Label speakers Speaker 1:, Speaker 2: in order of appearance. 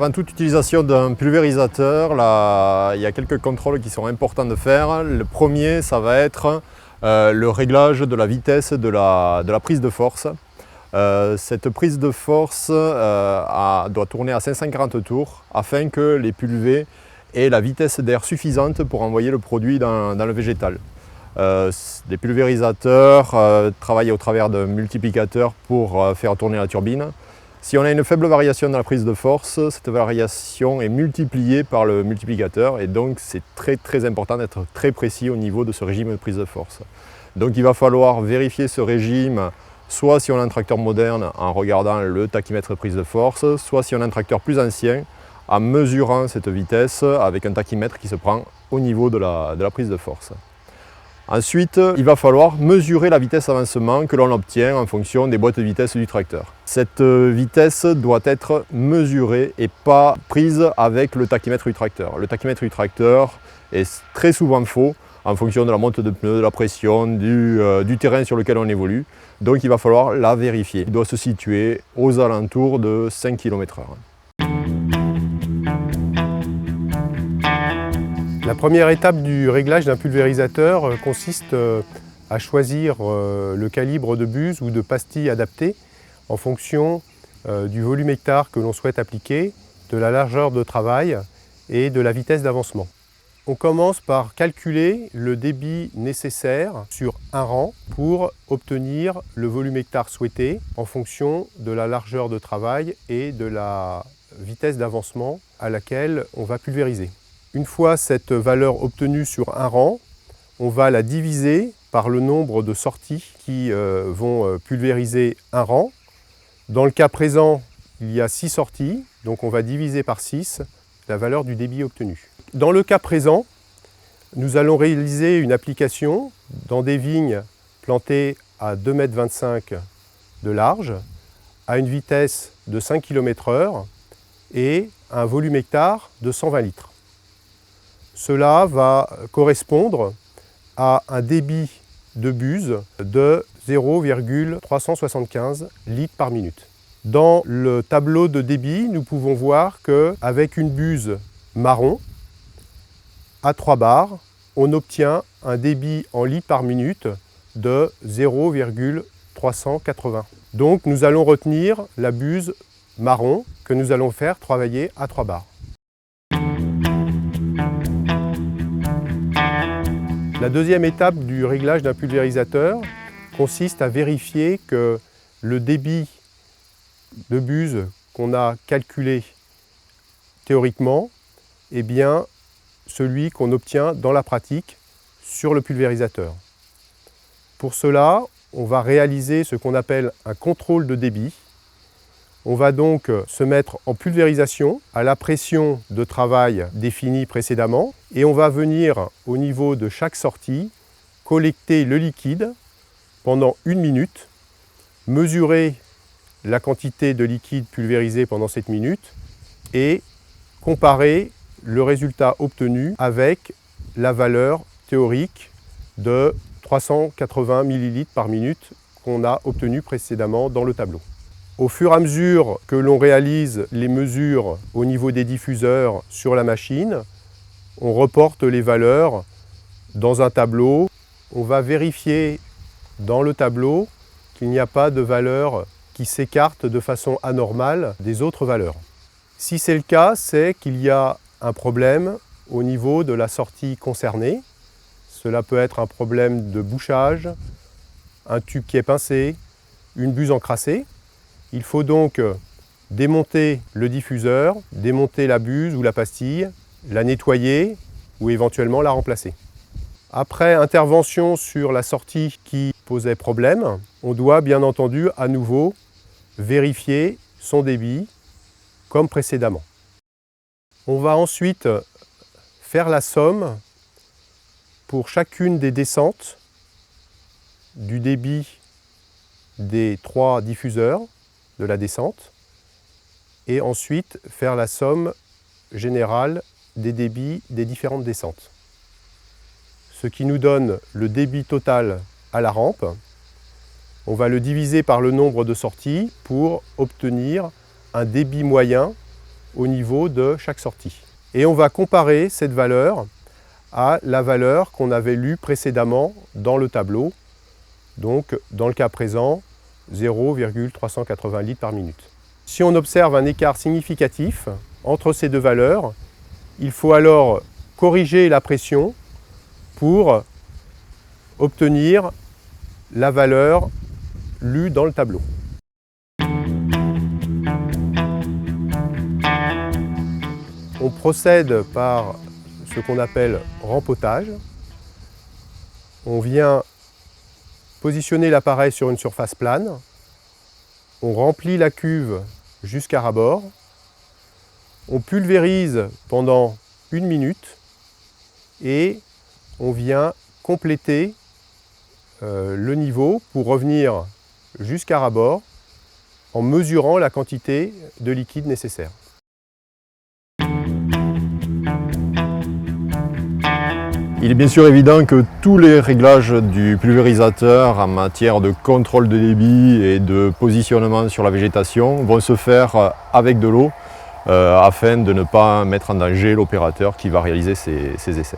Speaker 1: Avant toute utilisation d'un pulvérisateur, il y a quelques contrôles qui sont importants de faire. Le premier, ça va être le réglage de la vitesse de la prise de force. Cette prise de force doit tourner à 540 tours afin que les pulvés aient la vitesse d'air suffisante pour envoyer le produit dans le végétal. Les pulvérisateurs travaillent au travers de multiplicateurs pour faire tourner la turbine. Si on a une faible variation dans la prise de force, cette variation est multipliée par le multiplicateur et donc c'est très important d'être très précis au niveau de ce régime de prise de force. Donc il va falloir vérifier ce régime soit si on a un tracteur moderne en regardant le tachymètre de prise de force, soit si on a un tracteur plus ancien en mesurant cette vitesse avec un tachymètre qui se prend au niveau de la prise de force. Ensuite, il va falloir mesurer la vitesse d'avancement que l'on obtient en fonction des boîtes de vitesse du tracteur. Cette vitesse doit être mesurée et pas prise avec le tachymètre du tracteur. Le tachymètre du tracteur est très souvent faux en fonction de la monte de pneus, de la pression, du terrain sur lequel on évolue. Donc il va falloir la vérifier. Il doit se situer aux alentours de 5 km/h.
Speaker 2: La première étape du réglage d'un pulvérisateur consiste à choisir le calibre de buse ou de pastille adapté en fonction du volume hectare que l'on souhaite appliquer, de la largeur de travail et de la vitesse d'avancement. On commence par calculer le débit nécessaire sur un rang pour obtenir le volume hectare souhaité en fonction de la largeur de travail et de la vitesse d'avancement à laquelle on va pulvériser. Une fois cette valeur obtenue sur un rang, on va la diviser par le nombre de sorties qui vont pulvériser un rang. Dans le cas présent, il y a 6 sorties, donc on va diviser par 6 la valeur du débit obtenu. Dans le cas présent, nous allons réaliser une application dans des vignes plantées à 2,25 m de large, à une vitesse de 5 km/h et un volume hectare de 120 litres. Cela va correspondre à un débit de buse de 0,375 litres par minute. Dans le tableau de débit, nous pouvons voir qu'avec une buse marron, à 3 bars, on obtient un débit en litres par minute de 0,380. Donc nous allons retenir la buse marron que nous allons faire travailler à 3 bars. La deuxième étape du réglage d'un pulvérisateur consiste à vérifier que le débit de buse qu'on a calculé théoriquement est bien celui qu'on obtient dans la pratique sur le pulvérisateur. Pour cela, on va réaliser ce qu'on appelle un contrôle de débit. On va donc se mettre en pulvérisation à la pression de travail définie précédemment et on va venir au niveau de chaque sortie collecter le liquide pendant 1 minute, mesurer la quantité de liquide pulvérisé pendant cette minute et comparer le résultat obtenu avec la valeur théorique de 380 ml par minute qu'on a obtenue précédemment dans le tableau. Au fur et à mesure que l'on réalise les mesures au niveau des diffuseurs sur la machine, on reporte les valeurs dans un tableau. On va vérifier dans le tableau qu'il n'y a pas de valeur qui s'écarte de façon anormale des autres valeurs. Si c'est le cas, c'est qu'il y a un problème au niveau de la sortie concernée. Cela peut être un problème de bouchage, un tube qui est pincé, une buse encrassée. Il faut donc démonter le diffuseur, démonter la buse ou la pastille, la nettoyer ou éventuellement la remplacer. Après intervention sur la sortie qui posait problème, on doit bien entendu à nouveau vérifier son débit comme précédemment. On va ensuite faire la somme pour chacune des descentes du débit des 3 diffuseurs de la descente et ensuite faire la somme générale des débits des différentes descentes. Ce qui nous donne le débit total à la rampe. On va le diviser par le nombre de sorties pour obtenir un débit moyen au niveau de chaque sortie. Et on va comparer cette valeur à la valeur qu'on avait lue précédemment dans le tableau, donc dans le cas présent, 0,380 litres par minute. Si on observe un écart significatif entre ces deux valeurs, il faut alors corriger la pression pour obtenir la valeur lue dans le tableau. On procède par ce qu'on appelle rempotage. On vient positionner l'appareil sur une surface plane. On remplit la cuve jusqu'à ras-bord. On pulvérise pendant 1 minute et on vient compléter le niveau pour revenir jusqu'à ras-bord en mesurant la quantité de liquide nécessaire.
Speaker 1: Il est bien sûr évident que tous les réglages du pulvérisateur en matière de contrôle de débit et de positionnement sur la végétation vont se faire avec de l'eau afin de ne pas mettre en danger l'opérateur qui va réaliser ces essais.